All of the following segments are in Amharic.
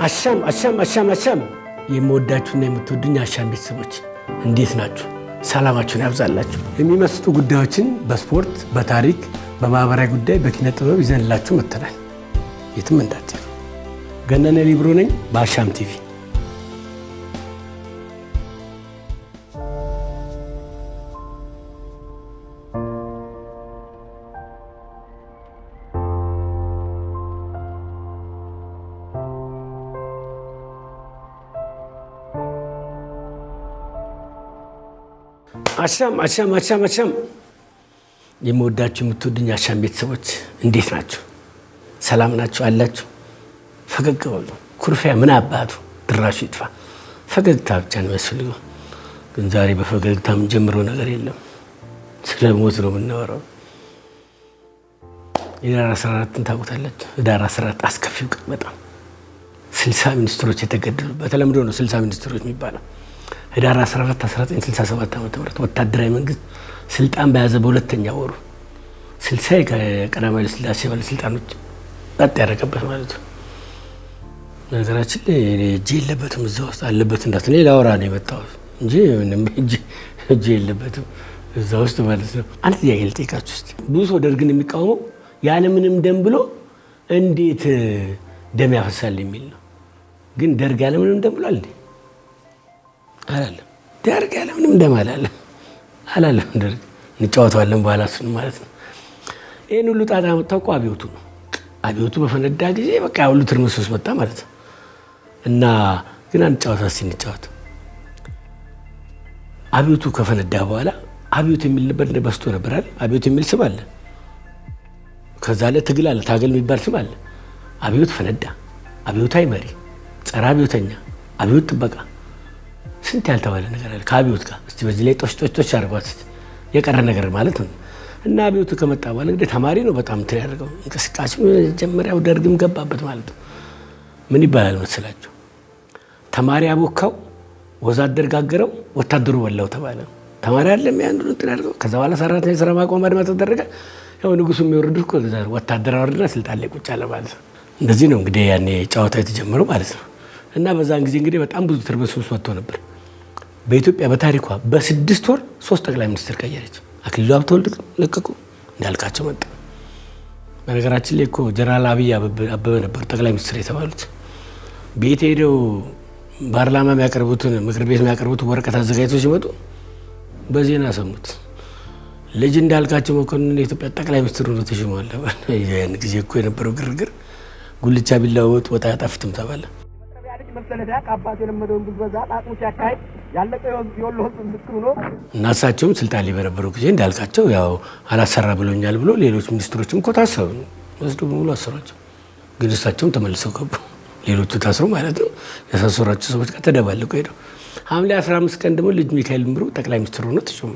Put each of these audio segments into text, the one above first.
አሻም የምወዳችሁና የምትወዱኝ አሻም ቤተሰቦች እንዴት ናችሁ? ሰላማችሁን ያብዛላችሁ። የሚመስጡ ጉዳዮችን በስፖርት፣ በታሪክ፣ በማህበራዊ ጉዳይ፣ በኪነ ጥበብ ይዘንላችሁ መጥተናል። የትም እንዳትሄዱ። ገነነ ሊብሮ ነኝ በአሻም ቲቪ። አሻም የምወዳችሁ የምትወዱኝ አሻም ቤተሰቦች እንዴት ናችሁ? ሰላም ናችሁ አላችሁ? ፈገግ በሉ። ኩርፊያ ምን አባቱ ድራሹ ይጥፋ። ፈገግታ ብቻ ነው የሚያስፈልገው። ግን ዛሬ በፈገግታ የምንጀምረው ነገር የለም። ስለ ሞት ነው የምናወራው። ህዳር 14ን ታውቁታላችሁ? ህዳር 14 አስከፊው ቀን በጣም 60 ሚኒስትሮች የተገደሉ፣ በተለምዶ ነው 60 ሚኒስትሮች የሚባለው። ህዳር 14 1967 ዓ.ም ወታደራዊ መንግስት ስልጣን በያዘ በሁለተኛ ወሩ 60 ከቀዳማዊ ኃይለ ሥላሴ ባለስልጣኖች ቀጥ ያደረገበት ማለት ነው። ነገራችን ላይ እጄ የለበትም እዛ ውስጥ አለበት እንዳትኔ ላወራ ነው የመጣሁት እንጂ ምንም እጄ የለበትም እዛ ውስጥ ማለት ነው። አንድ ጥያቄ ልጠይቃችሁ እስቲ። ብዙ ሰው ደርግን የሚቃወመው ያለምንም ደም ብሎ እንዴት ደም ያፈሳል የሚል ነው። ግን ደርግ ያለምንም ደም ብሏል እንዴ? አላለም። ደርግ ያለምንም ደም አላለም። ደርግ እንጫወተዋለን በኋላ እሱን ማለት ነው። ይህን ሁሉ ጣጣ መጣው እኮ አብዮቱ ነው። አብዮቱ በፈነዳ ጊዜ በቃ ሁሉ ትርምስምስ መጣ ማለት ነው። እና ግን እንጫወት አብዮቱ ከፈነዳ በኋላ አብዮት የሚል ነበር በስቶ ነበር አይደል? አብዮት የሚል ስም አለ። ከዛ ላይ ትግል አለ፣ ታገል የሚባል ስም አለ። አብዮት ፈነዳ፣ አብዮታዊ መሪ፣ ጸረ አብዮተኛ፣ አብዮት ጥበቃ፣ ስንት ያልተባለ ነገር አለ ከአብዮት ጋር። እስቲ በዚህ ላይ ጦሽ አድርጓት የቀረ ነገር ማለት ነው። እና አብዮቱ ከመጣ በኋላ እንግዲህ ተማሪ ነው በጣም እንትን ያደርገው እንቅስቃሴ መጀመሪያው ደርግም ገባበት ማለት ነው። ምን ይባላል መሰላችሁ? ተማሪ አቦካው፣ ወዛደር ጋገረው፣ ወታደሩ በላው ተባለ። ተማሪ አይደለም ያንዱ እንትን ያደርገው። ከዛ በኋላ ሰራተኛ ስራ ማቆም አድማ ተደረገ። ያው ንጉሱ የሚወርዱት እኮ ወታደር አወርድና ስልጣን ላይ ቁጭ አለ ማለት ነው። እንደዚህ ነው እንግዲህ ያኔ ጨዋታ የተጀመረው ማለት ነው። እና በዛን ጊዜ እንግዲህ በጣም ብዙ ትርምስምስ መጥቶ ነበር። በኢትዮጵያ በታሪኳ በ6 ወር 3 ጠቅላይ ሚኒስትር ቀየረች። አክሊሉ ሀብተወልድ ለቀቁ፣ እንዳልካቸው መጣ። በነገራችን ላይ እኮ ጀነራል አብይ አበበ ነበሩ ጠቅላይ ሚኒስትር የተባሉት። ቤት ሄደው ፓርላማ የሚያቀርቡትን ምክር ቤት የሚያቀርቡትን ወረቀት አዘጋጅተው ሲመጡ በዜና ሰሙት። ልጅ እንዳልካቸው መኮንን የኢትዮጵያ ጠቅላይ ሚኒስትር ሆነው ተሾመዋል። ያን ጊዜ እኮ የነበረው ግርግር ጉልቻ ቢለዋወጥ ወጥ አያጣፍጥም ተባለ። እና እሳቸውም ስልጣን ላይ በነበሩ ጊዜ እንዳልካቸው ያው አላሰራ ብሎኛል ብሎ ሌሎች ሚኒስትሮችም እኮ ታሰሩ፣ ወስዶ በሙሉ አሰሯቸው። ግን እሳቸውም ተመልሰው ገቡ፣ ሌሎቹ ታስሩ ማለት ነው። ያሳሰሯቸው ሰዎች ጋር ተደባለቁ ሄደው። ሐምሌ 15 ቀን ደግሞ ልጅ ሚካኤል ምሩ ጠቅላይ ሚኒስትር ሆኖ ተሾሙ።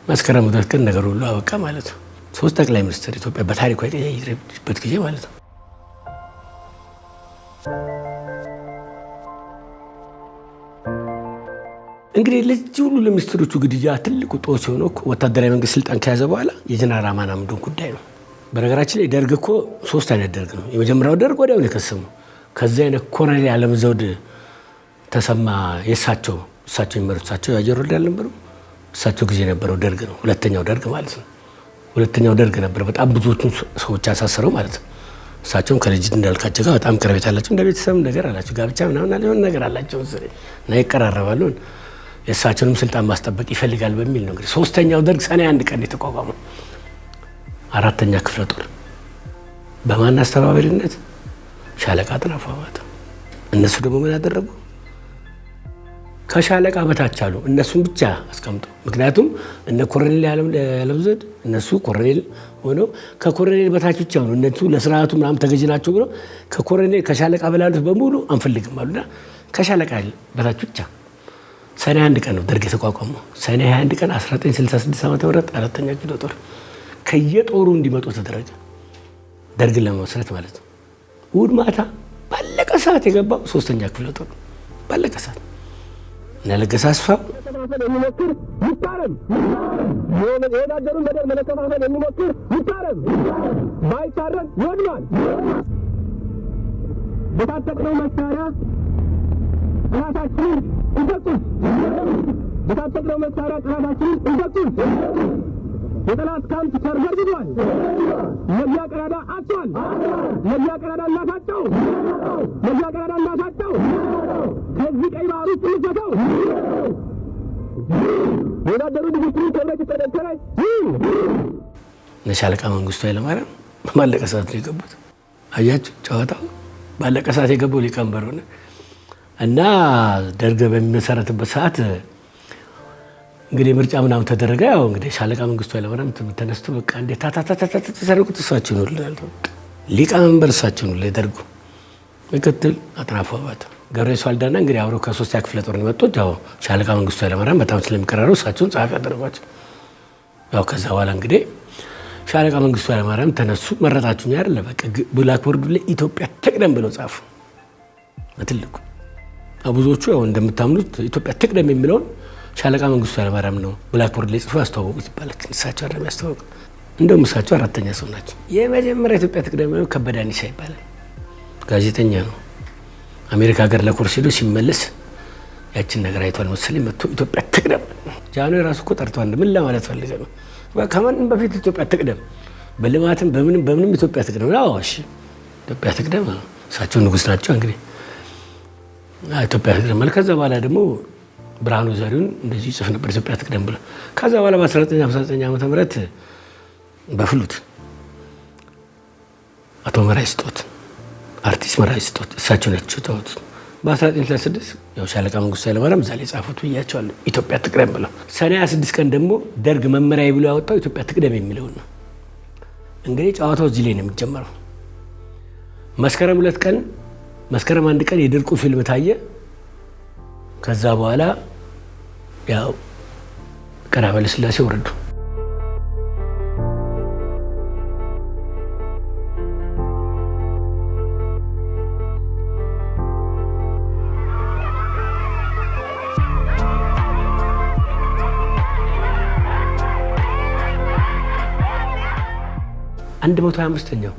መስከረም 2 ቀን ነገር ሁሉ አበቃ ማለት ነው። 3 ጠቅላይ ሚኒስትር ኢትዮጵያ በታሪኳ የተቀየረችበት ጊዜ ማለት ነው። እንግዲህ ለዚህ ሁሉ ለሚኒስትሮቹ ግድያ ትልቁ ጦስ የሆነው ወታደራዊ መንግስት ስልጣን ከያዘ በኋላ የጀነራል አማን አምዶን ጉዳይ ነው። በነገራችን ላይ ደርግ እኮ 3 አይነት ደርግ ነው። የመጀመሪያው ደርግ ወዲያው የከሰመው። ከዛ አይነት ኮሎኔል ዓለም ዘውድ ተሰማ የእሳቸው የሚመሩት እሳቸው ያጀሩ እንዳልነበሩ እሳቸው ጊዜ የነበረው ደርግ ነው። ሁለተኛው ደርግ ማለት ነው። ሁለተኛው ደርግ ነበር በጣም ብዙዎቹን ሰዎች ያሳሰረው ማለት ነው። እሳቸውም ከልጅ እንዳልካቸው ጋር በጣም ቅርበት አላቸው፣ እንደ ቤተሰብ ነገር አላቸው፣ ጋብቻ ምናምን አለ ነገር አላቸው እና ይቀራረባሉ። የእሳቸውንም ስልጣን ማስጠበቅ ይፈልጋል በሚል ነው እንግዲህ 3ኛው ደርግ ሰኔ 1 ቀን የተቋቋመው። 4ኛ ክፍለ ጦር በማን አስተባባሪነት? ሻለቃ አጥናፉ አባተ። እነሱ ደግሞ ምን አደረጉ? ከሻለቃ በታች አሉ፣ እነሱን ብቻ አስቀምጡ። ምክንያቱም እነ ኮሎኔል ያለምዘድ እነሱ ኮሎኔል ሆነው ከኮሎኔል በታች ብቻ ነው እነሱ ለስርዓቱ ምናምን ተገዥ ናቸው ብለው ከኮሎኔል ከሻለቃ በላሉት በሙሉ አንፈልግም አሉና ከሻለቃ በታች ብቻ። ሰኔ 1 ቀን ነው ደርግ የተቋቋመው። ሰኔ 21 ቀን 1966 ዓ.ም 4ኛ ክፍለ ጦር ከየጦሩ እንዲመጡ ተደረገ። ደርግን ለመመስረት ማለት ነው። እሑድ ማታ ባለቀ ሰዓት የገባው 3ኛ ክፍለ ጦር ባለቀ ሰዓት እና ለገሰ አስፋው የሚሞክር ይታረም፣ የወዳደሩን በደል ለመከፋፈል የሚሞክር ይታረም፣ ባይታረም ይወድማል። በታጠቅነው መሳሪያ ጠላታችንን እንፈጽም። በታጠቅነው መሳሪያ ጠላታችንን እንፈጽም። የጠላት ካምፕ ተርበርብዷል። ለዚያ ቀዳዳ አጥቷል። ለዚያ ቀዳዳ እናታቸው ለዚያ ቀዳዳ እናታቸው ከዚህ ቀይ ባህር ውስጥ እንፈተው። ወዳደሩ ድግግሩ ተብረት ተደከረ ለሻለቃ መንግስቱ ኃይለማርያም ባለቀ ሰዓት ነው የገቡት። አያችሁ ጨዋታው ባለቀ ሰዓት የገባው ሊቀመንበር ሆነ እና ደርግ በሚመሰረትበት ሰዓት እንግዲህ ምርጫ ምናምን ተደረገ። ያው እንግዲህ ሻለቃ መንግስቱ ኃይለማርያም ተነስቶ በቃ እንዴ ታታታታ ተሰረቁት እሳቸው ነው ይላል። ሊቀመንበር እሳቸው ነው ለደርጉ ምክትል አጥናፉ አባተ ገብረየሱ አልዳና እንግዲህ አብረው ከ3 ክፍለ ጦር ነው የመጡት። ያው ሻለቃ መንግስቱ ኃይለማርያም በጣም ስለሚቀራሩ እሳቸውን ጻፊ አደረጓቸው። ያው ከዛ በኋላ እንግዲህ ሻለቃ መንግስቱ ኃይለማርያም ተነሱ። መረጣችሁኝ አይደለ በቃ ብላክቦርዱ ላይ ኢትዮጵያ ትቅደም ብለው ጻፉ በትልቁ። ብዙዎቹ ያው እንደምታምኑት ኢትዮጵያ ትቅደም የሚለውን ሻለቃ መንግስቱ ኃይለማርያም ነው ብላክቦርድ ላይ ጽፎ ያስተዋወቁት ይባላል። እሳቸው አይደለም ያስተዋወቁት። እንደውም እሳቸው 4ኛ ሰው ናቸው። የመጀመሪያ ኢትዮጵያ ትቅደም ነው ከበደ አኒሳ ይባላል። ጋዜጠኛ ነው። አሜሪካ ሀገር ለኮርስ ሄዶ ሲመለስ ያችን ነገር አይቷል መሰለኝ መጥቶ ኢትዮጵያ ትቅደም ጃኖ ራሱ እኮ ጠርቷል። ምን ለማለት ፈልገ ነው? ከማንም በፊት ኢትዮጵያ ትቅደም በልማትም በምንም ኢትዮጵያ ትቅደም ነው። እሺ ኢትዮጵያ ትቅደም እሳቸው ንጉስ ናቸው እንግዲህ ኢትዮጵያ ትቅደም ማለት። ከዛ በኋላ ደግሞ ብርሃኑ ዘሪሁን እንደዚህ ጽፍ ነበር ኢትዮጵያ ትቅደም ብሎ። ከዛ በኋላ በ1959 ዓመተ ምህረት በፍሉት አቶ መራይ ስጦት አርቲስት መራይ ስጦት እሳቸው ናቸው ተውት። በ1936 ያው ሻለቃ መንግስቱ ኃይለማርያም እዛ ላይ ጻፉት ብያቸዋለሁ ኢትዮጵያ ትቅደም ብለው። ሰኔ 26 ቀን ደግሞ ደርግ መመሪያ ብሎ ያወጣው ኢትዮጵያ ትቅደም የሚለው ነው። እንግዲህ ጨዋታው እዚህ ላይ ነው የሚጀምረው። መስከረም 1 ቀን የድርቁ ፊልም ታየ። ከዛ በኋላ ያው ቀዳማዊ ኃይለ ሥላሴ ወረዱ። አንድ 125ኛው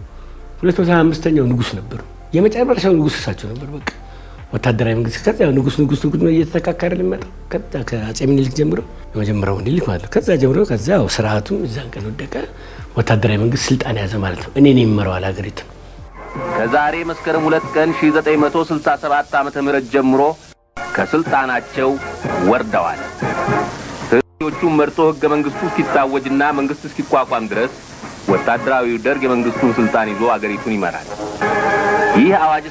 225ኛው ንጉስ ነበሩ። የመጨረሻው ንጉስ እሳቸው ነበር። በቃ ወታደራዊ መንግስት ከዛ ንጉስ ነው እየተተካከረ ሊመጣ ከአጼ ምኒልክ ጀምሮ የመጀመሪያው ምኒልክ ማለት ከዛ ጀምሮ ከዛ ስርዓቱም እዛን ቀን ወደቀ። ወታደራዊ መንግስት ስልጣን ያዘ ማለት ነው። እኔ ነኝ የምመራው ሀገሪቱ። ከዛሬ መስከረም 2 ቀን 1967 ዓመተ ምህረት ጀምሮ ከስልጣናቸው ወርደዋል። ተኞቹ መርጦ ህገ መንግስቱ እስኪታወጅና መንግስት እስኪቋቋም ድረስ ወታደራዊው ደርግ የመንግስቱን ስልጣን ይዞ ሀገሪቱን ይመራል። ይህ አዋጅ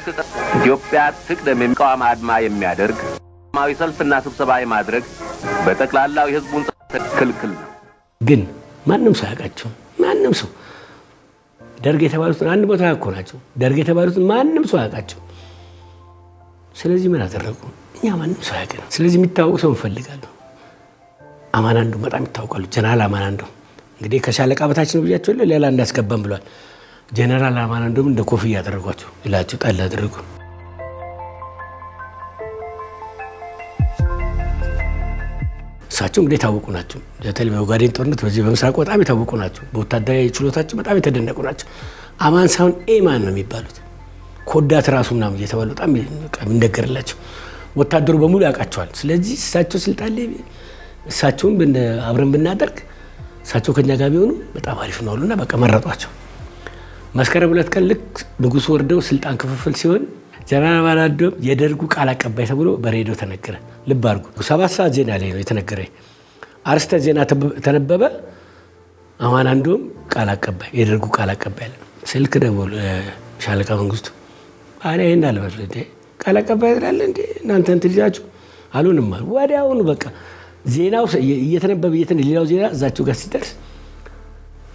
ኢትዮጵያ ትቅደም የሚቃወም አድማ የሚያደርግ ማዊ ሰልፍና ስብሰባ የማድረግ በጠቅላላው የህዝቡን ክልክል ነው። ግን ማንም ሰው ያውቃቸው ማንም ሰው ደርግ የተባሉት አንድ ቦታ እኮ ናቸው። ደርግ የተባሉት ማንም ሰው ያውቃቸው። ስለዚህ ምን አደረጉ? እኛ ማንም ሰው ያውቃል። ስለዚህ የሚታወቅ ሰው እንፈልጋለን። አማናንዱ በጣም ይታወቃሉ። ጀነራል አማናንዱ እንግዲህ ከሻለቃ በታች ነው ብያቸው ሌላ እንዳስገባም ብሏል። ጀነራል አማናንዱም እንደ ኮፍያ ያደረጓቸው ይላችሁ ጣል አደረጉ። እሳቸው እንግዲህ የታወቁ ናቸው። በተለይ በኦጋዴን ጦርነት በዚህ በምስራቅ በጣም የታወቁ ናቸው። በወታደራዊ ችሎታቸው በጣም የተደነቁ ናቸው። አማን ሳይሆን ኤማን ነው የሚባሉት። ኮዳት ራሱ ምናምን እየተባሉ በጣም እንደገርላቸው ወታደሩ በሙሉ ያውቃቸዋል። ስለዚህ እሳቸው ስልጣን ላይ እሳቸውን አብረን ብናደርግ እሳቸው ከኛ ጋር ቢሆኑ በጣም አሪፍ ነው አሉና በቃ መረጧቸው። መስከረም 2 ቀን ልክ ንጉሱ ወርደው ስልጣን ክፍፍል ሲሆን ጀነራል አማናንዶም የደርጉ ቃል አቀባይ ተብሎ በሬዲዮ ተነገረ። ልብ አድርጉ 7 ሰዓት ዜና ላይ ነው የተነገረ። አርስተ ዜና ተነበበ። አማናንዶም ቃል አቀባይ የደርጉ ቃል አቀባይ አለ። ስልክ ደወሉ ሻለቃ መንግስቱ አሬ እና ለበለደ ቃል አቀባይ አይደል እንዴ እናንተ እንትልጃችሁ አሉንም አሉ። ወዲያውኑ በቃ ዜናው እየተነበበ ሌላው ዜና እዛቸው ጋር ሲደርስ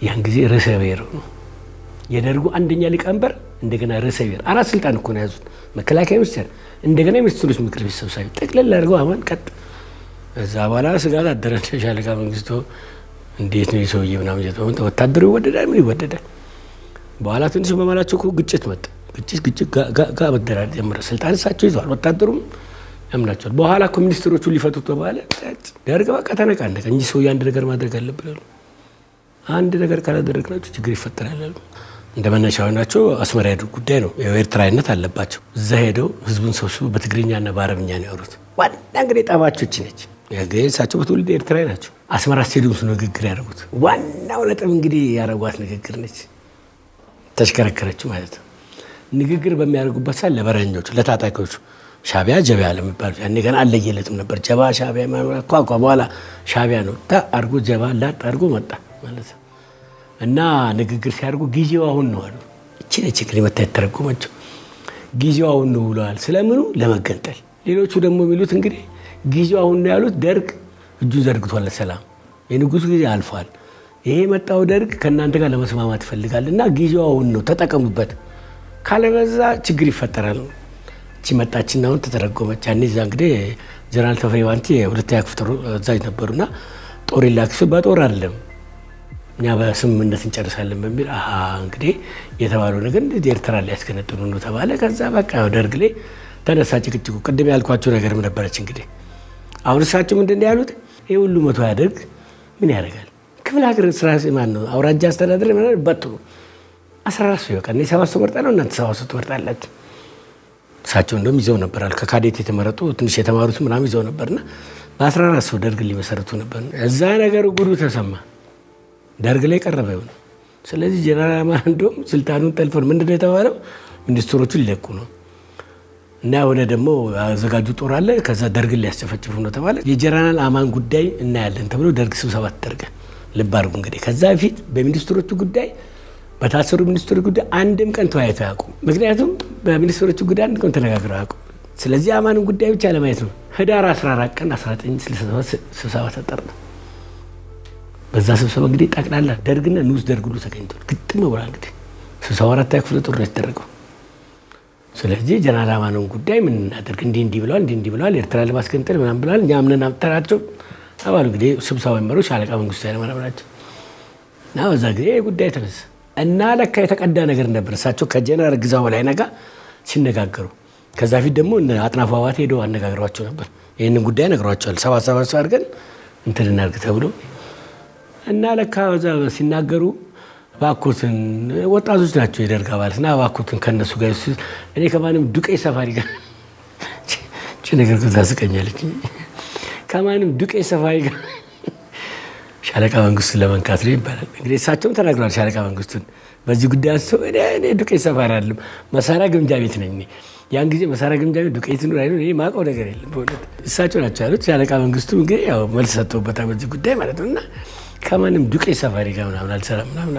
ያን ጊዜ ርዕሰ ብሔር ነው የደርጉ አንደኛ ሊቀመንበር እንደገና ርዕሰ ብሔር 4 ስልጣን እኮ ነው ያዙት። መከላከያ ሚኒስትር እንደገና ሚኒስትሮች ምክር ቤት ሰብሳቢ ጠቅለል አድርገው አማን ቀጥ። እዛ በኋላ ስጋት አደረ ሻለቃ መንግስቱ እንዴት ነው የሰውዬ ምናምን እየተወንተ ወታደሩ ይወደዳል ምን ይወደዳል። በኋላ ትንሽ በማላቸው እኮ ግጭት መጣ። ግጭት ጋር መደራደር ጀመረ። ስልጣን እሳቸው ይዘዋል። ወታደሩም ያምናቸዋል። በኋላ እኮ ሚኒስትሮቹ ሊፈቱት ተባለ። ደርግ በቃ ተነቃነቀ እንጂ ሰው አንድ ነገር ማድረግ አለብን። አንድ ነገር ካላደረግናችሁ ችግር ይፈጠራል። እንደመነሻው ናቸው አስመራ ሄዱ ጉዳይ ነው የኤርትራዊነት አለባቸው እዛ ሄደው ህዝቡን ሰብስበው በትግርኛና በአረብኛ ነው ያወሩት ዋና እንግዲህ ጣባቾች ነች ያገሳቸው በትውልድ ኤርትራዊ ናቸው አስመራ ስቴዲየም ነው ንግግር ያደረጉት ዋናው ነጥብ እንግዲህ ያረጓት ንግግር ነች ተሽከረከረች ማለት ነው ንግግር በሚያደርጉበት ሰዓት ለበረኞች ለታጣቂዎች ሻቢያ ጀባ ለሚባል ያኔ ገና አለየለትም ነበር ጀባ ሻቢያ ማለት ቋቋ በኋላ ሻቢያ ነው አርጎ ጀባ ላጥ አርጎ መጣ ማለት ነው እና ንግግር ሲያደርጉ ጊዜው አሁን ነው አሉ እቺ ነች እንግዲህ መታየት ተረጎመችው ጊዜው አሁን ነው ብለዋል ስለምኑ ለመገንጠል ሌሎቹ ደግሞ የሚሉት እንግዲህ ጊዜው አሁን ነው ያሉት ደርግ እጁን ዘርግቷል ለሰላም የንጉሱ ጊዜ አልፏል ይሄ መጣው ደርግ ከናንተ ጋር ለመስማማት ይፈልጋልና ጊዜው አሁን ነው ተጠቀሙበት ካለበዛ ችግር ይፈጠራል እቺ መጣችና አሁን ተተረጎመች ያኔ እዛ እንግዲህ ጀነራል ተፈሪ ዋንቲ ሁለተኛ ክፍል እዛው ነበሩና ጦር ይላክሱ በጦር አይደለም እኛ በስምምነት እንጨርሳለን በሚል እንግዲህ የተባለው ነገር እንደ ኤርትራ ላይ ያስከነጥኑ ነው ተባለ ከዛ በቃ ደርግ ላይ ተነሳ ጭቅጭቁ ቅድም ያልኳቸው ነገርም ነበረች እንግዲህ አሁን እሳቸው ምንድነው ያሉት ይሄ ሁሉ መቶ ያደርግ ምን ያደርጋል ክፍለ ሀገር ስራ ማን ነው አውራጃ አስተዳደር ማለት በጥሩ 14 ሰው ይወቃል ነው 7 ሰው ወርጣለው እናንተ 7 ሰው ወርጣላችሁ እሳቸው እንደም ይዘው ነበራል ከካዴት የተመረጡ ትንሽ የተማሩት ምናምን ይዘው ነበርና በ14 ሰው ደርግ ሊመሰርቱ ነበር እዛ ነገር ጉዱ ተሰማ ደርግ ላይ ቀረበ ይሁን ስለዚህ ጀነራል አማን እንደም ስልጣኑን ጠልፈን ምንድነው የተባለው ሚኒስትሮቹ ሊለቁ ነው እና ወደ ደግሞ አዘጋጁ ጦር አለ ከዛ ደርግ ሊያስጨፈጭፉ ነው ተባለ የጀነራል አማን ጉዳይ እና ያለን ተብሎ ደርግ ስብሰባ ተደረገ ልባርጉ እንግዲህ ከዛ ፊት በሚኒስትሮቹ ጉዳይ በታሰሩ ሚኒስትሮች ጉዳይ አንድም ቀን ተወያይተው ያውቁም ምክንያቱም በሚኒስትሮቹ ጉዳይ አንድ ቀን ተነጋግረው ያውቁም ስለዚህ አማንን ጉዳይ ብቻ ለማየት ነው ህዳር 14 ቀን 1967 ስብሰባ ተጠራ በዛ ስብሰባ እንግዲህ ጠቅላላ ደርግና ንዑስ ደርግ ሁሉ ተገኝቷል ግጥም ብሎ እንግዲህ ስብሰባ አራት ክፍለ ጦር ነው የተደረገው ስለዚህ ጀነራል አማንን ጉዳይ ምን እናደርግ እንዲህ ብለዋል ኤርትራ ለማስገንጠል ምናምን ብለዋል እኛ ምንን አምጥተናቸው አባሉ እንግዲህ ስብሰባ መሪው ሻለቃ መንግስቱ ኃይለማርያም ናቸው እና በዛ ጊዜ ጉዳይ ተነሳ እና ለካ የተቀዳ ነገር ነበር እሳቸው ከጀነራል ግዛው ላይ ነጋ ሲነጋገሩ ከዛ ፊት ደግሞ አጥናፉ አባቴ ሄደው አነጋግሯቸው ነበር ይሄንን ጉዳይ ነግሯቸዋል 77 ሰው አድርገን እንትን እናርግ ተብሎ እና ለካ በዛ ሲናገሩ ባኮትን ወጣቶች ናቸው የደርግ አባላትና ባኮትን ከነሱ ጋር እኔ ከማንም ዱቄት ሰፋሪ ጋር እቺ ነገር ተዛስቀኛለች ከማንም ዱቄት ሰፋሪ ጋር ሻለቃ መንግስቱ ለመንካት ነው ይባላል እንግዲህ እሳቸውም ተናግረዋል ሻለቃ መንግስቱን በዚህ ጉዳይ አስተው እኔ ዱቄት ሰፋሪ አይደለም መሳሪያ ግምጃ ቤት ነኝ ያን ጊዜ መሳሪያ ግምጃ ቤት ዱቄት ነው አይደል እኔ ማቀው ነገር የለም በእውነት እሳቸው ናቸው ያሉት ሻለቃ መንግስቱ እንግዲህ ያው መልስ ሰጥተውበታል በዚህ ጉዳይ ማለት ነውና ከማንም ዱቄት ሰፋሪ ጋር ምናምን አልሰራም ምናምን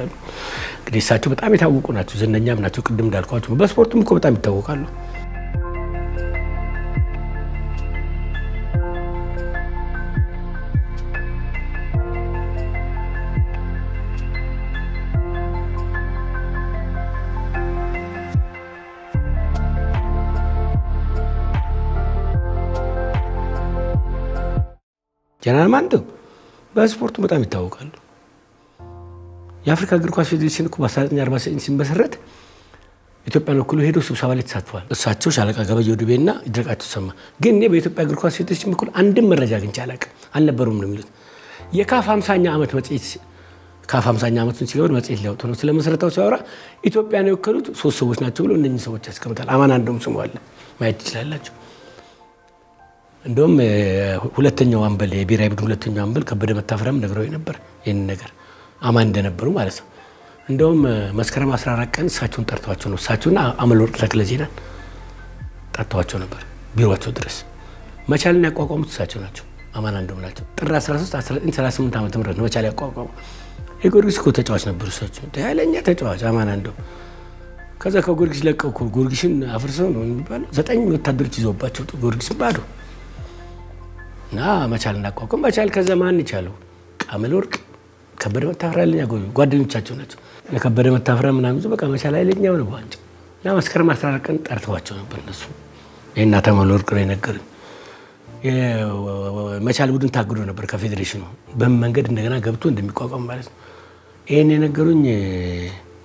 እንግዲህ እሳቸው በጣም የታወቁ ናቸው ዝነኛም ናቸው ቅድም እንዳልኳቸው በስፖርቱም እኮ በጣም ይታወቃሉ ጀነራል ማንዱ በስፖርቱ በጣም ይታወቃሉ የአፍሪካ እግር ኳስ ፌዴሬሽን እኮ በ1949 ሲመሰረት ኢትዮጵያን ወክሎ ሄዶ ስብሰባ ላይ ተሳትፏል እሳቸው ሻለቃ ገበየሁ ዱቤና ይድረቃቸው ተሰማ ግን እኔ በኢትዮጵያ እግር ኳስ ፌዴሬሽን በኩል አንድም መረጃ አግኝቼ አላውቅም አልነበሩም ነው የሚሉት የካፍ 50ኛ ዓመት መጽሔት ካፍ 50ኛ ዓመቱን ሲገበር መጽሔት ሊያወጡ ነው ስለመሰረታው ሲያወራ ኢትዮጵያን የወከሉት 3 ሰዎች ናቸው ብሎ እነኚህ ሰዎች ያስቀምጣል አማን አንዱም ስሙ አለ ማየት ይችላልላችሁ እንደውም ሁለተኛው አምበል የብሔራዊ ቡድን ሁለተኛው አምበል ከበደ መታፈሪያም ነግረው ነበር ይሄን ነገር አማን እንደነበሩ ማለት ነው እንደውም መስከረም 14 ቀን እሳቸውን ጠርተዋቸው ነው እሳቸውና አመለወርቅ ተክለዜናን ጠርተዋቸው ነበር ቢሮአቸው ድረስ መቻልን ያቋቋሙት እሳቸው ናቸው አማን አንዱም ናቸው ጥር 13 1938 ዓመተ ምህረት ነው መቻል ያቋቋሙ የጊዮርጊስ እኮ ተጫዋች ነበሩ እሳቸው ኃይለኛ ተጫዋች አማን አንዱም ከዛ ከጊዮርጊስ ለቀው ጊዮርጊስን አፍርሰው ነው የሚባለው 9 ወታደሮች ይዘውባቸው ጊዮርጊስን ባዶ ና መቻል እናቋቋም መቻል ከዘማን ይቻለው አመለወርቅ ከበደ መታፈሪያ ጓደኞቻቸው ናቸው ለከበደ መታፈሪያ ምናምን በቃ መቻል አይለኛው ነው ዋንጫ ና መስከረም 14 ቀን ጠርተዋቸው ነበር እነሱ የና ተመለወርቅ ነው የነገሩኝ የመቻል ቡድን ታግዶ ነበር ከፌዴሬሽኑ በመንገድ እንደገና ገብቶ እንደሚቋቋም ማለት ነው ይሄን የነገሩኝ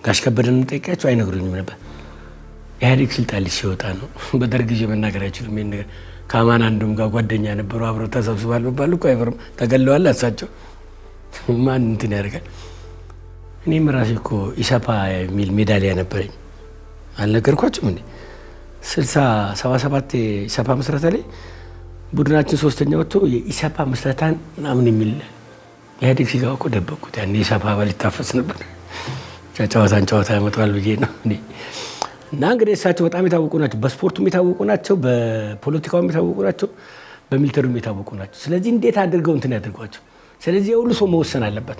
ጋሽ ከበደን ጠይቃቸው አይነግሩኝም ነበር ኢህአዴግ ስልጣን ሲወጣ ነው በደርግ ጊዜ መናገር አይችልም ይሄን ነገር ከአማን አንዱም ጋር ጓደኛ ነበሩ አብረው ተሰብስበዋል በባሉ እኮ አይፈርም ተገለዋል እሳቸው ማን እንትን ያደርጋል እኔም ራሴ እኮ ኢሰፓ የሚል ሜዳሊያ ነበረኝ አልነገርኳችሁም እንዴ? 77 ኢሰፓ መስረታ ላይ ቡድናችን ሶስተኛ ወጥቶ የኢሰፓ መስረታን ምናምን የሚል ኢህአዴግ ሲገባ እኮ ደበቁት። ያኔ ኢሰፓ አባል ይታፈስ ነበር። ጨዋታ ያመጣዋል ብዬ ነው እንዴ። እና እንግዲህ እሳቸው በጣም የታወቁ ናቸው። በስፖርቱም የታወቁ ናቸው፣ በፖለቲካውም የታወቁ ናቸው፣ በሚሊተሪውም የታወቁ ናቸው። ስለዚህ እንዴት አድርገው እንትን ያድርጓቸው? ስለዚህ የሁሉ ሰው መወሰን አለበት።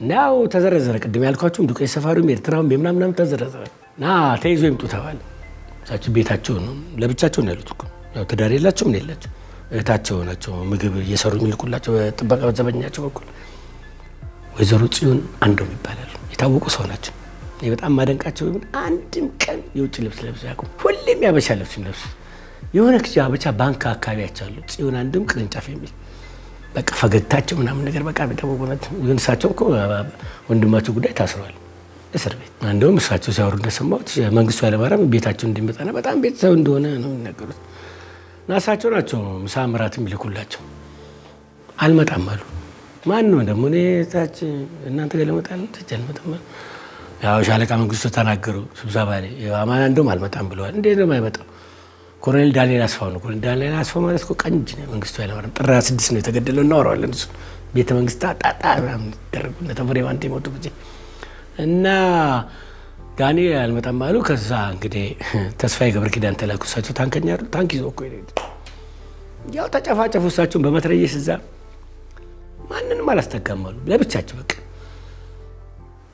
ናው ተዘረዘረ። ቅድም ያልኳችሁም ዱቄት ሰፋሪውም ኤርትራውም ምናምን ተዘረዘረ። ና ተይዞ ይምጡ ተባለ። እሳቸው ቤታቸው ነው ለብቻቸው ነው ያሉት እኮ ያው ትዳር የላቸውም ነው የላቸው እህታቸው ናቸው ምግብ እየሰሩ የሚልኩላቸው ጥበቃ በዘበኛቸው በኩል ወይዘሮ ጽዮን አንዶም ይባላሉ። የታወቁ ሰው ናቸው። እኔ በጣም ማደንቃቸው አንድም ቀን የውጭ ልብስ ለብሰው ያውቁም። ሁሌም ያበሻ ልብስ ለብሰው የሆነ ጊዜ አበቻ ባንክ አካባቢያቸው አሉ ጽዮን አንድም ቅርንጫፍ የሚል በቃ ፈገግታቸው ምናምን ነገር በቃ የታወቁ ናቸው። ግን እሳቸው እኮ ወንድማቸው ጉዳይ ታስረዋል እስር ቤት። እንደውም እሳቸው ሲያወሩ እንደሰማሁት መንግስቱ ኃይለማርያም ቤታቸው እንዲመጣና በጣም ቤተሰብ እንደሆነ ነው የሚናገሩት። እና እሳቸው ናቸው ምሳ ምራት የሚልኩላቸው። አልመጣም አሉ። ማን ነው ደግሞ እኔ ታች እናንተ ጋር ለመጣል አልመጣም። ያው ሻለቃ መንግስቱ ተናገሩ ስብሰባ ላይ አማን እንደውም አልመጣም ብለዋል። እንዴት ነው የማይመጣው? ኮሎኔል ዳንኤል አስፋው ነው። ኮሎኔል ዳንኤል አስፋው ማለት እኮ ቀንጅ ነው መንግስቱ ኃይለማርያም። ጥር 6 ነው የተገደለው። እናወራዋለን እሱ ቤተ መንግስት ጣጣ ምናምን ደረጉ ነተፈሪ ባንቴ ሞቱ ጊዜ እና ዳንኤል አልመጣም አሉ። ከዛ እንግዲህ ተስፋዬ ገብረ ኪዳን ተላኩ። እሳቸው ታንከኛ አይደል? ታንክ ይዘው እኮ ያው ተጨፋጨፉ። እሳቸውን በመትረየስ እዛ ማንንም አላስጠጋም አሉ ለብቻቸው በቃ።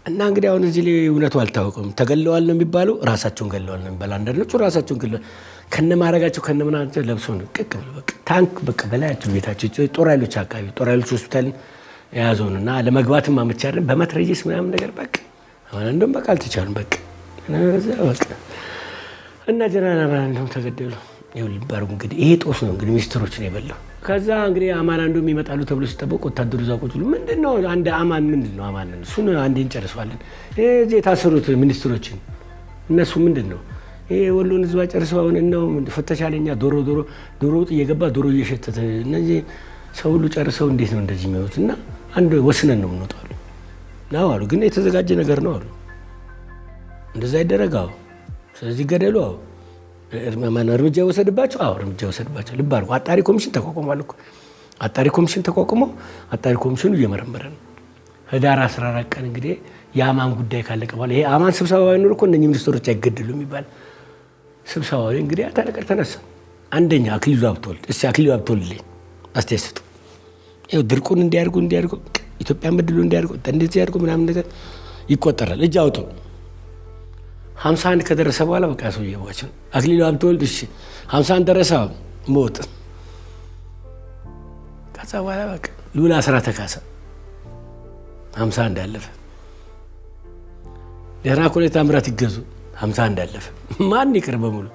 እና እንግዲህ አሁን እዚህ ላይ እውነቱ አልታወቀም። ተገለዋል ነው የሚባለው፣ ራሳቸውን ገለዋል ነው የሚባለው። አንዳንዶቹ ራሳቸውን ገለዋል ከነማረጋቸው ከነምናቸው ለብሰው ነው ቅቅ ብለው በቃ ታንክ በቃ በላያቸው ቤታቸው ጦር ኃይሎች አካባቢ ጦር ኃይሎች ሆስፒታል የያዘውና ለመግባትም ማመቻ አይደል በመትረየስ ምናምን ነገር በቃ አሁን እንደውም በቃ አልተቻሉም በቃ እና ጀነራል አማን ተገደሉ። ይልባሩ እንግዲህ ይሄ ጦስ ነው እንግዲህ ሚኒስትሮችን የበላው። ከዛ እንግዲህ አማን አንዱ የሚመጣሉ ተብሎ ሲጠበቅ ወታደሩ ዛቆች ሁሉ ምንድነው አንድ አማን ምንድነው አማን እሱን አንዴ እንጨርሰዋለን። እዚህ የታሰሩት ሚኒስትሮችን እነሱ ምንድነው ይሄ ወሎን ህዝብ አጨርሰው አሁን ነው ፈተሻለኛ ዶሮ ወጥ እየገባ ዶሮ እየሸተተ እነዚህ ሰው ሁሉ ጨርሰው እንዴት ነው እንደዚህ የሚሆኑት? እና አንድ ወስነን ነው የምንወጣው ነው አሉ። ግን የተዘጋጀ ነገር ነው አሉ። እንደዛ ይደረጋው። ስለዚህ ገደሉ እርምጃ ወሰድባቸው። እርምጃ ወሰድባቸው። ልብ አድርጎ አጣሪ ኮሚሽን ተቋቁሟል እኮ። አጣሪ ኮሚሽን ተቋቁሞ አጣሪ ኮሚሽኑ እየመረመረ ነው። ህዳር 14 ቀን እንግዲህ የአማን ጉዳይ ካለቀ በኋላ ይሄ አማን ስብሰባ ባይኖር እኮ እነኚህ ሚኒስትሮች አይገደሉ የሚባል ስብሰባ ላይ እንግዲህ አታለቀር ተነሳ። አንደኛ አክሊሉ ሀብተወልድ እስቲ አክሊሉ ሀብተወልድ ላይ አስተያየት ሰጡ። ይኸው ድርቁን እንዲያርጉ ኢትዮጵያን በድሎ እንዲያርጉ እንደዚህ ያርጉ ምናምን ነገር ይቆጠራል። እጅ አውጡ 51 ከደረሰ በኋላ በቃ ሰው ይዋቸው አክሊሉ ሀብተወልድ እሺ 51 ደረሰ ሞት። ከዛ በኋላ በቃ ሉላ አስራት ተካሰ 51 አለፈ። ለራ ኮሌታ ምራት ይገዙ 51 አለፈ። ማን ይቅር በሙሉ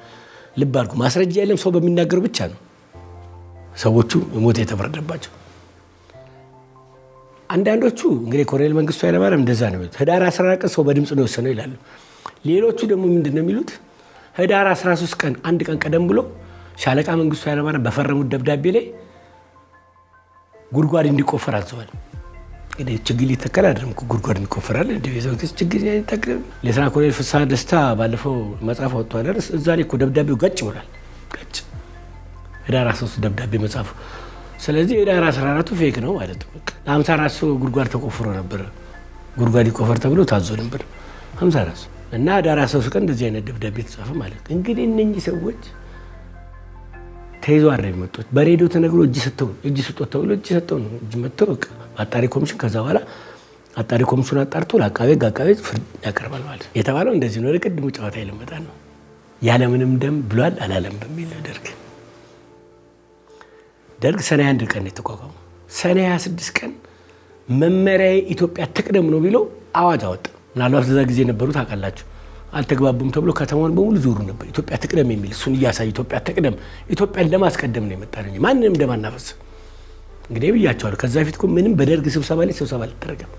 ልብ አድርጉ። ማስረጃ የለም ሰው በሚናገር ብቻ ነው ሰዎቹ ሞት የተፈረደባቸው። አንዳንዶቹ እንግዲህ ኮሎኔል መንግስቱ ኃይለማርያም እንደዛ ነው የሚሉት ህዳር 14 ቀን ሰው በድምጽ ነው የወሰነው ይላሉ። ሌሎቹ ደግሞ ምንድነው የሚሉት ህዳር 13 ቀን አንድ ቀን ቀደም ብሎ ሻለቃ መንግስቱ ኃይለማርያም በፈረሙት ደብዳቤ ላይ ጉድጓድ እንዲቆፈር አዘዋል። እንግዲህ ችግር ሊተከል አይደለም ጉድጓድ እንቆፈራል እንዴ የዘው ችግር ይተከል። ሌተና ኮሎኔል ፍስሐ ደስታ ባለፈው መጽሐፍ ወጥቷል አይደል? እዛ ላይ እኮ ደብዳቤው ገጭ ብሏል። ገጭ ህዳር 13 ደብዳቤ መጽሐፉ። ስለዚህ ህዳር 14ቱ ፌክ ነው ማለት ነው። 54 ሰው ጉድጓድ ተቆፍሮ ነበር። ጉድጓድ ይቆፈር ተብሎ ታዞ ነበር 54 እና ህዳር 13 ቀን እንደዚህ አይነት ደብዳቤ ተጻፈ ማለት ነው። እንግዲህ እነኚህ ሰዎች ተይዘው አይደል የመጡት? በሬዲዮ ተነግሮ እጅ ሰጥተው ተብሎ እጅ ሰጥተው ነው እጅ መጥተው በቃ አጣሪ ኮሚሽን ከዛ በኋላ አጣሪ ኮሚሽኑ አጣርቶ ለአቃቤ ፍርድ ያቀርባል ማለት ነው። የተባለው እንደዚህ ነው። ለቅድሙ ጨዋታ ይለመጣ ነው ያለ ምንም ደም ብሏል አላለም በሚል ደርግ ሰኔ 1 ቀን የተቋቋመው ሰኔ 26 ቀን መመሪያ ኢትዮጵያ ትቅደም ነው ቢለው አዋጅ አወጣ። ምናልባት በዛ ጊዜ ነበሩ ታውቃላችሁ አልተግባቡም ተብሎ ከተማውን በሙሉ ዞሩ ነበር። ኢትዮጵያ ትቅደም የሚል እሱን እያሳየ ኢትዮጵያ ትቅደም ኢትዮጵያን ለማስቀደም ነው የመጣ ነው ማንንም እንደማናፈስ እንግዲህ ብያቸዋለሁ። ከዛ በፊት እኮ ምንም በደርግ ስብሰባ አልተደረገም።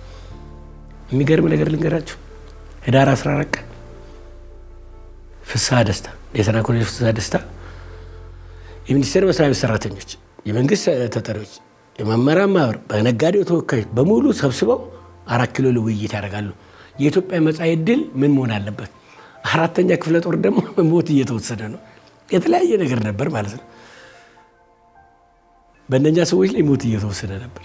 የሚገርም ነገር ልንገራችሁ። ህዳር 14 ቀን ፍስሐ ደስታ ሌተና ኮሎኔል ፍስሐ ደስታ የሚኒስቴር መስሪያ ቤት ሰራተኞች፣ የመንግስት ተጠሪዎች፣ የመመሪያ ማህበር፣ በነጋዴው ተወካዮች በሙሉ ሰብስበው 4 ኪሎ ለውይይት ያደርጋሉ። የኢትዮጵያ መጻኢ ዕድል ምን መሆን አለበት? 4ኛ ክፍለ ጦር ደግሞ ሞት እየተወሰደ ነው። የተለያየ ነገር ነበር ማለት ነው። በእነኛ ሰዎች ላይ ሞት እየተወሰደ ነበር።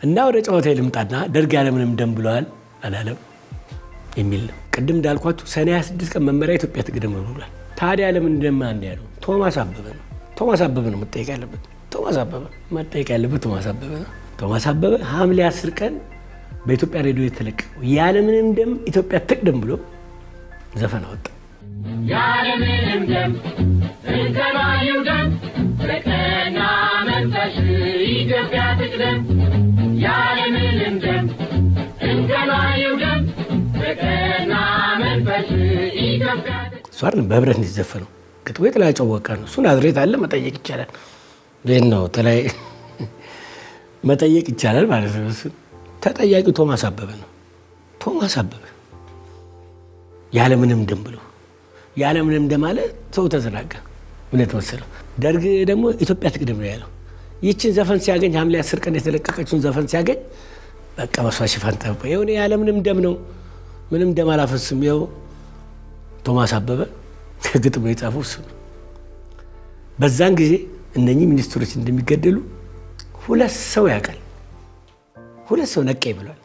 እና ወደ ጨዋታ ልምጣና ደርግ ያለምንም ደም ብለዋል አላለም የሚል ነው። ቅድም እንዳልኳችሁ ሰኔ 26 ቀን መመሪያ ኢትዮጵያ ትቅደም ብሏል። ታዲያ ለምን ደም አንድ ያለው ቶማስ አበበ ነው። ቶማስ አበበ ነው መጠየቅ ያለበት። ቶማስ አበበ መጠየቅ ያለበት ቶማስ አበበ ነው። ቶማስ አበበ ሐምሌ 10 ቀን በኢትዮጵያ ሬዲዮ የተለቀቀው ያለምንም ደም ኢትዮጵያ ትቅደም ብሎ ዘፈን አወጣ። ያለምንም ደም እንተባዩ ደም በቀና መንፈስ ኢትዮጵያ ትቅደም ያለምንም ደም እንተባዩ ደም በቀና መንፈስ ኢትዮጵያ ሷር በህብረት እንዲዘፈነው ግጥሙ የተለያየ ጨዋቃ ነው። እሱን አድሬት አለ መጠየቅ ይቻላል። ይሄን ነው ተላይ መጠየቅ ይቻላል ማለት ነው። እሱ ተጠያቂው ቶማስ አበበ ነው። ቶማስ አበበ ያለምንም ደም ብሎ ያለምንም ደም አለ። ሰው ተዘናጋ። እውነት መሰለው። ደርግ ደግሞ ኢትዮጵያ ትቅደም ነው ያለው። ይህችን ዘፈን ሲያገኝ ሐምሌ 10 ቀን የተለቀቀችውን ዘፈን ሲያገኝ በቃ በሷ ሽፋን ተባለ። ይሄ ያለምንም ደም ነው፣ ምንም ደም አላፈስም። ይኸው ቶማስ አበበ ግጥም ነው የጻፈው እሱ ነው። በዛን ጊዜ እነኚህ ሚኒስትሮች እንደሚገደሉ 2 ሰው ያውቃል። 2 ሰው ነቀ ይብሏል።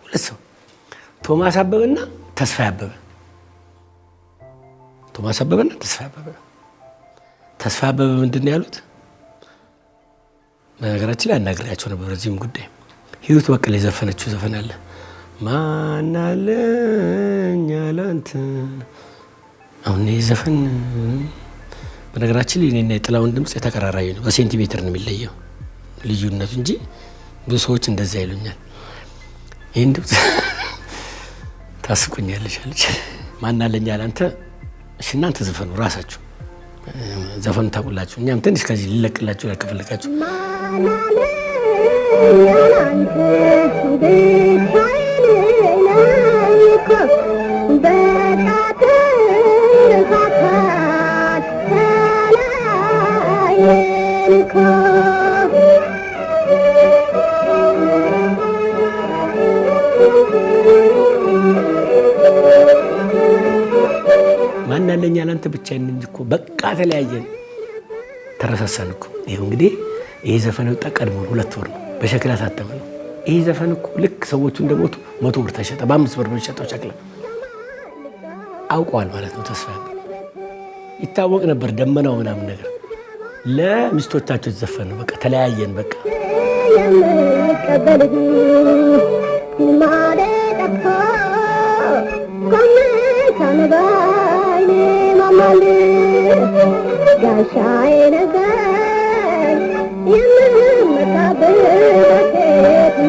2 ሰው ቶማስ አበበና ተስፋዬ አበበ። ቶማስ አበበና ተስፋዬ አበበ። ተስፋዬ አበበ ምንድነው ያሉት? በነገራችን ላይ አናግሬያቸው ነበር በዚህም ጉዳይ። ህይወት በቀለ የዘፈነችው ዘፈን አለ ማን አለኝ ያላንተ። አሁን የዘፈን በነገራችን ላይ እኔና የጥላውን ድምጽ የተቀራራዩ ነው። በሴንቲሜትር ነው የሚለየው ልዩነቱ እንጂ ብዙ ሰዎች እንደዛ ይሉኛል። ይሄን ድምጽ ታስቁኛለሽ አለች። ማን አለኝ ያላንተ። እሺ እናንተ ዘፈኑ ራሳችሁ ዘፈኑ ታቁላችሁ። እኛም ትንሽ ከዚህ ሊለቅላችሁ ያከፈልካችሁ ማን አለኝ ያላንተ ማን አለኝ ያላንተ ብቻዬን እንጂ እኮ በቃ ተለያየን ተረሳሳን እኮ። ይሄው እንግዲህ ይሄ ዘፈን ወጣ ቀድሞ 2 ወር ነው በሸክላ ታተመ ነው። ይሄ ዘፈን እኮ ልክ ሰዎቹ እንደሞቱ 100 ብር ተሸጠ። በ5 ብር ተሸጠው ሸክላ አውቀዋል ማለት ነው። ተስፋ ይታወቅ ነበር ደመናው ምናምን ነገር ለሚስቶቻቸው ዘፈን ነው። በቃ ተለያየን በቃ የምቀበልህ ማለጠፋ ኮመታነባይ ማማል ጋሻዬ ነገር የምመካበት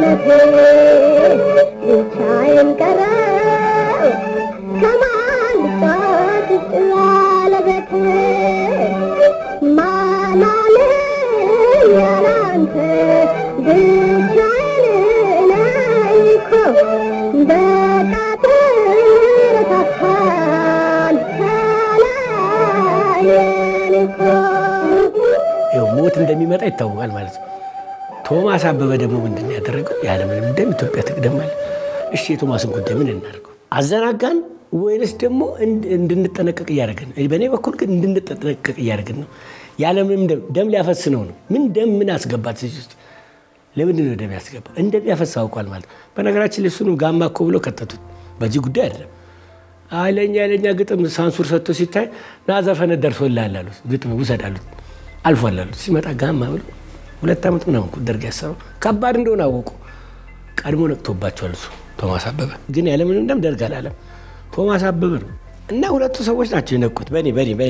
ነቴ ብቻዬን ቀረው ከማን ልጣት ያለበት ማን አለኝ ያላንተ ብቻዬን ነይኮ በቃ ተረታታን ተለያየን እኮ። ይኸው ሞት እንደሚመጣ ይታወቃል ማለት ነው። ቶማስ አበበ ደግሞ ምንድን ያደረገው? ያለምንም ደም ኢትዮጵያ ትቅደም አለ። እሺ የቶማስን ጉዳይ ምን እናድርገው? አዘናጋን ወይንስ ደግሞ እንድንጠነቀቅ እያደረግን? በእኔ በኩል ግን እንድንጠነቀቅ እያደረግን ነው። ያለምንም ደም ሊያፈስ ነው። ምን ደም ምን አስገባት እዚህ ውስጥ? ለምንድን ነው ደም ያስገባ? እንደሚያፈስ አውቋል ማለት። በነገራችን ላይ እሱንም ጋማ እኮ ብሎ ከተቱት። በዚህ ጉዳይ አይደለም አይለኛ ግጥም ሳንሱር ሰጥቶ ሲታይ ና ዘፈነ ደርሶልሃል አሉት። ግጥም ውሰድ አሉት። አልፏል አሉት። ሲመጣ ጋማ ብሎ 2 ዓመት ምናምን ደርግ ያሰረው ከባድ እንደሆነ አወቁ። ቀድሞ ነቅቶባቸዋል እሱ ቶማስ አበበ። ግን ያለምንም ደም ደርግ አላለም። ቶማስ አበበ ነው። እና 2 ሰዎች ናቸው የነቁት በኔ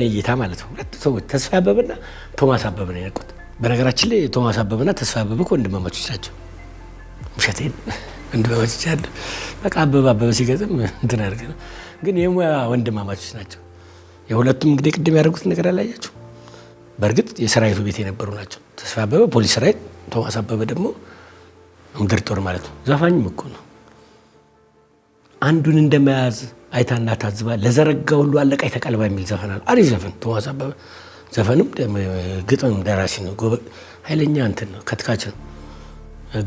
እይታ ማለት ነው። 2 ሰዎች ተስፋ አበበና ቶማስ አበበ ነው የነቁት። በነገራችን ላይ ቶማስ አበበና ተስፋ አበበ ወንድማማቾች ናቸው። ውሸቴን ወንድማማቾች አይደል? በቃ አበበ ሲገጥም እንትን አድርገ ነው። ግን የሙያ ወንድማማቾች ናቸው። የሁለቱም እንግዲህ ቅድም ያደረጉት ነገር አላያችሁ? በእርግጥ የሰራዊቱ ቤት የነበሩ ናቸው። ተስፋ አበበ ፖሊስ ሰራዊት፣ ቶማስ አበበ ደግሞ ምድር ጦር ማለት ነው። ዘፋኝም እኮ ነው። አንዱን እንደመያዝ አይታና ታዝባ ለዘረጋ ሁሉ አለቃ ተቀልባ የሚል ዘፈን አለ። አሪፍ ዘፈን ቶማስ አበበ። ዘፈንም ግጥም ደራሲ ነው። ኃይለኛ እንትን ነው፣ ከትካች ነው።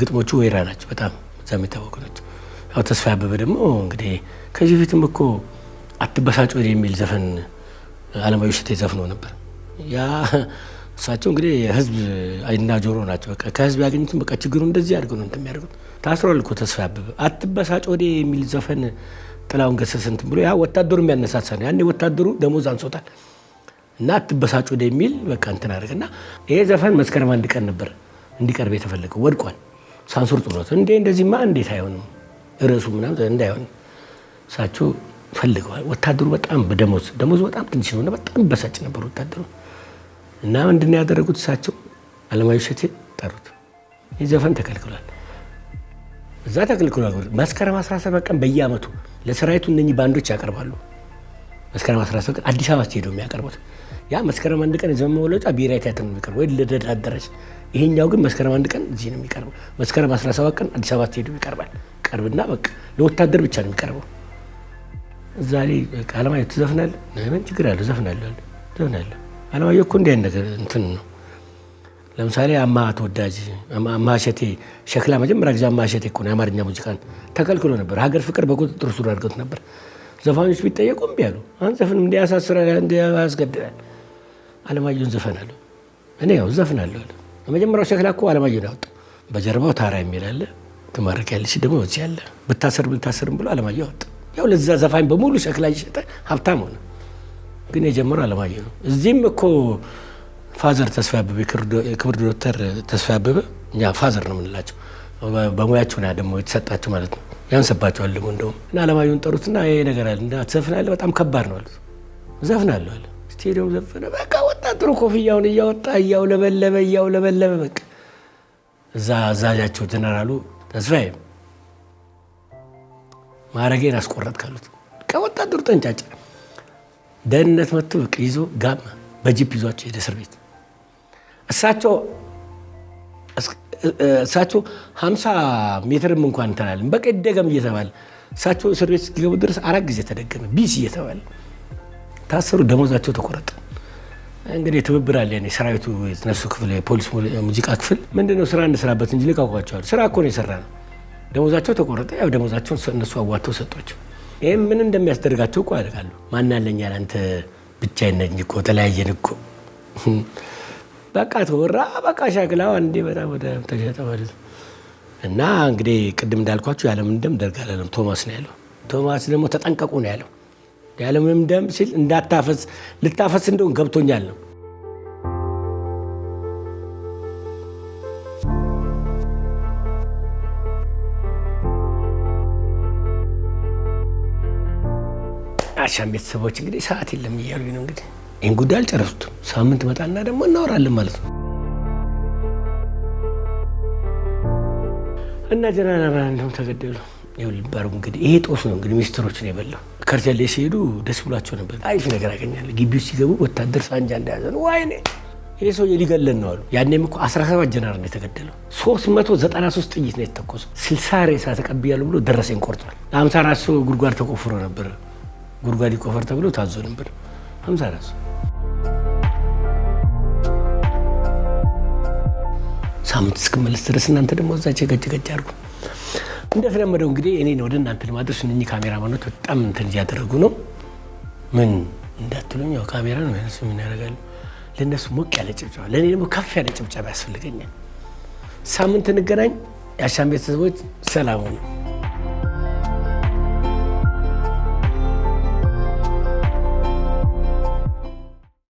ግጥሞቹ ወይራ ናቸው በጣም እዛም የታወቁ ናቸው። ያው ተስፋዬ አበበ ደግሞ እንግዲህ ከዚህ በፊትም እኮ አትበሳጭ ወደ የሚል ዘፈን አለማየሁ እሸቴ ዘፍኖ ነበር። ያ እሳቸው እንግዲህ ህዝብ አይና ጆሮ ናቸው። በቃ ከህዝብ ያገኙትን በቃ ችግሩ እንደዚህ አድርገው ነው እንደሚያደርጉት። ታስሯል እኮ ተስፋዬ አበበ አትበሳጭ ወደ የሚል ዘፈን ጥላውን ገሰሰ እንትን ብሎ ያ ወታደሩ የሚያነሳሳ ነው። ያኔ ወታደሩ ደሞዝ አንሶታል እና አትበሳጭ ወደ የሚል በቃ እንትን አደረገና ይሄ ዘፈን መስከረም 1 ቀን ነበር እንዲቀርብ የተፈለገው ወድቋል። ሳንሱር ጥሎት እንደዚህማ እንዴት አይሆንም ርዕሱ ምናምን እንዳይሆን እሳቸው ፈልገዋል። ወታደሩ በጣም ደሞዝ በጣም ትንሽ ነውና በጣም በሳጭ ነበር ወታደሩ እና ምንድነው ያደረጉት እሳቸው አለማየሁ እሸቴ ጠሩት። ይህ ዘፈን ተከልክሏል። እዛ ተከልክሏል። መስከረም 17 ቀን በየአመቱ ለሰራዊቱ እነኚህ ባንዶች ያቀርባሉ። መስከረም 17 ቀን አዲስ አበባ ሄደው የሚያቀርቡት ያ መስከረም 1 ቀን የዘመን መለወጫ ብሔራዊ ቲያትር ነው የሚቀርበው ወይ ልደታ አዳራሽ። ይሄኛው ግን መስከረም 1 ቀን እዚህ ነው የሚቀርበው። መስከረም 17 ቀን አዲስ አበባ ሄደው ይቀርባል። ቀርብና በቃ ለወታደር ብቻ ነው የሚቀርበው። እዛ ላይ በቃ አለማየሁ ትዘፍናለህ? ምን ችግር አለው? ዘፍናለሁ። አለማየሁ እኮ እንዲህ አይነት ነገር እንትን ነው። ለምሳሌ አማሃ ተወዳጅ አማሃ እሸቴ ሸክላ መጀመሪያ ጊዜ አማሃ እሸቴ እኮ ነው የአማርኛ ሙዚቃን ተከልክሎ ነበር። ሀገር ፍቅር በቁጥጥር ስር አድርገውት ነበር። ዘፋኞች ቢጠየቁ እምቢ አሉ። አንዘፍንም እንዲህ ያሳስራል እንዲህ ያስገድላል። አለማየሁን ዘፈናለሁ እኔ ያው ዘፍናለሁ። የመጀመሪያው ሸክላ እኮ አለማየሁ ነው ያወጣው። በጀርባው ታራ የሚል አለ ትማርኪያለሽ ደግሞ እዚህ ያለ ብታሰርም ብሎ አለማየሁ አወጣ። ያው ለዛ ዘፋኝ በሙሉ ሸክላ እየሸጠ ሀብታም ሆነ። ግን የጀመረው አለማየሁ ነው። እዚህም እኮ ፋዘር ተስፋዬ አበበ ክብር ዶክተር ተስፋዬ አበበ እኛ ፋዘር ነው የምንላቸው በሙያቸው ነው ደግሞ የተሰጣቸው ማለት ነው። ያንሰባቸዋል ደግሞ እንደውም እና አለማየሁን ጠሩትና ይሄ ነገር አለ እንዳትዘፍናለህ በጣም ከባድ ነው አሉት። ዘፍናለሁ አለ። ስቴዲየም ዘፈነ። በቃ ወጣቱ ኮፍያውን እያወጣ እያውለበለበ በቃ እዛ አዛዣቸው ጀነራሉ ተስፋዬ ማረጌን አስቆረጥ ካሉት ከወጣቱ ተንጫጫ። ደህንነት መጥቶ በቃ ይዞ ጋማ በጂፕ ይዟቸው ሄደ እስር ቤት። እሳቸው 50 ሜትርም እንኳን እንተናለን በቃ ይደገም እየተባለ እሳቸው እስር ቤት እስኪገቡ ድረስ 4 ጊዜ ተደገመ ቢስ እየተባለ ታሰሩ። ደሞዛቸው ተቆረጠ። እንግዲህ ትብብር አለ ያኔ ሰራዊቱ የተነሱ ክፍል የፖሊስ ሙዚቃ ክፍል ምንድነው ስራ እንስራበት እንጂ ልቀቋቸዋል። ስራ እኮ ነው የሰራ ነው። ደሞዛቸው ተቆረጠ። ያው ደሞዛቸውን እነሱ አዋጥተው ሰጧቸው። ይሄም ምን እንደሚያስደርጋቸው እኮ ያደርጋሉ። ማን አለኛል አንተ ብቻዬን ነኝ እኮ ተለያየን እኮ በቃ ተወራ በቃ ሻክላው አንዴ በጣም ወደ ተሸጠ ማለት እና እንግዲህ ቅድም እንዳልኳችሁ ያለምን ደም ደርግ አላለም ቶማስ ነው ያለው። ቶማስ ደግሞ ተጠንቀቁ ነው ያለው። ያለምን ደም ሲል እንዳታፈስ ልታፈስ እንደውን ገብቶኛል ነው። አሻም ቤተሰቦች እንግዲህ ሰዓት የለም እያሉኝ ነው። እንግዲህ ይህን ጉዳይ አልጨረሱትም። ሳምንት መጣና ደግሞ እናወራለን ማለት ነው። እና ጀነራል አብርሃም ደግሞ ተገደሉ። ይኸውልህ እንግዲህ ይሄ ጦስ ነው እንግዲህ ሚኒስትሮችን የበላው። ከርቸሌ ሲሄዱ ደስ ብሏቸው ነበር። አሪፍ ነገር አገኛለሁ። ግቢ ውስጥ ሲገቡ ወታደር ሳንጃ እንደያዘ ነው። ወይኔ ይሄ ሰው ሊገለን ነው አሉ። ያኔም እኮ 17 ጀነራል ነው የተገደለው። 393 ጥይት ነው የተተኮሰው። 60 ሬሳ ተቀብያለሁ ብሎ ደረሰኝ ቆርጧል። 54 ሰው ጉድጓድ ተቆፍሮ ነበር። ጉድጓድ ይቆፈር ተብሎ ታዞ ነበር። 54 ሳምንት እስክመለስ ድረስ እናንተ ደግሞ እዛ ገጭ አድርጉ። እንደተለመደው እንግዲህ እኔ ወደ እናንተ ለማድረስ እነኚህ ካሜራማኖች በጣም እንትን እያደረጉ ነው። ምን እንዳትሉኝ ያው ካሜራ ነው ያነሱ ምን ያደርጋሉ። ለነሱ ሞቅ ያለ ጭብጨባ፣ ለኔ ደግሞ ከፍ ያለ ጭብጨባ ያስፈልገኛል። ሳምንት እንገናኝ። የአሻም ቤተሰቦች ሰላም ሁኑ።